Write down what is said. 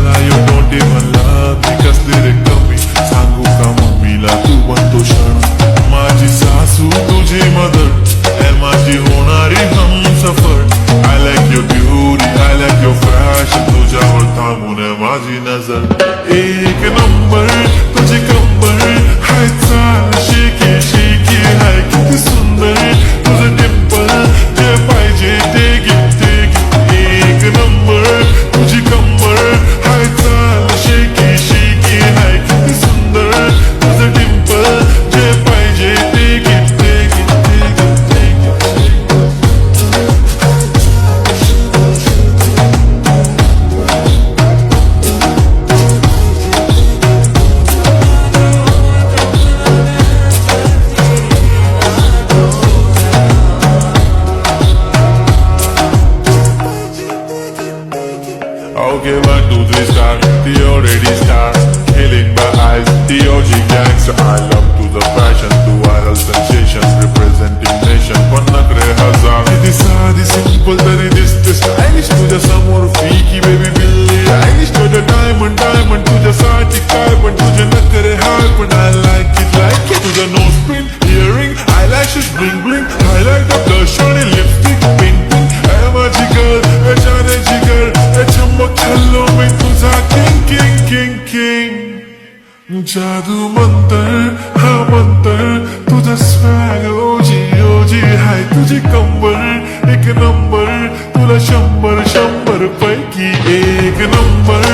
मला you don't even love मी कसली रे कमी सांगू का मम्मीला तू बनतो क्षण माझी सासू तुझी मदर माझी होणारी Humsafar I like your beauty I like your fashion तुझ्यावर थांबून माझी नजर एक नंबर तुझी कंबर हाय चाल शेकी शेकी हाय किती सुंदर तुझं टिंपल जे पाहिजे ते एक नंबर तुझी कंबर हाय चाल शेकी शेकी हाय किती सुंदर तुझं टिंपल जे पाहिजे ते Okay, 1, 2, 3 star, the already star Killing my eyes, the OG gangster I love to the fashion, to viral sensations Representing nation, पण नखरे हजार किती साधी simple तरी दिसते Stylish तुझ्या समोर फिकी baby बिल्ली Stylish तुझं diamond diamond तुझ्यासाठी काय पण तुझे नखरे हाय पण I like it तुझं nose pin, earring, eyelashes bling bling Highlight the blush आणि lipstick pink pink माझी girl, जाने जिगर चमक छल्लो में तुझा king king king king जादू मंतर हा मंतर तुझा swag ओजी ओजी हाय तुझी कंबर एक नंबर तुला 100 पैकी एक नंबर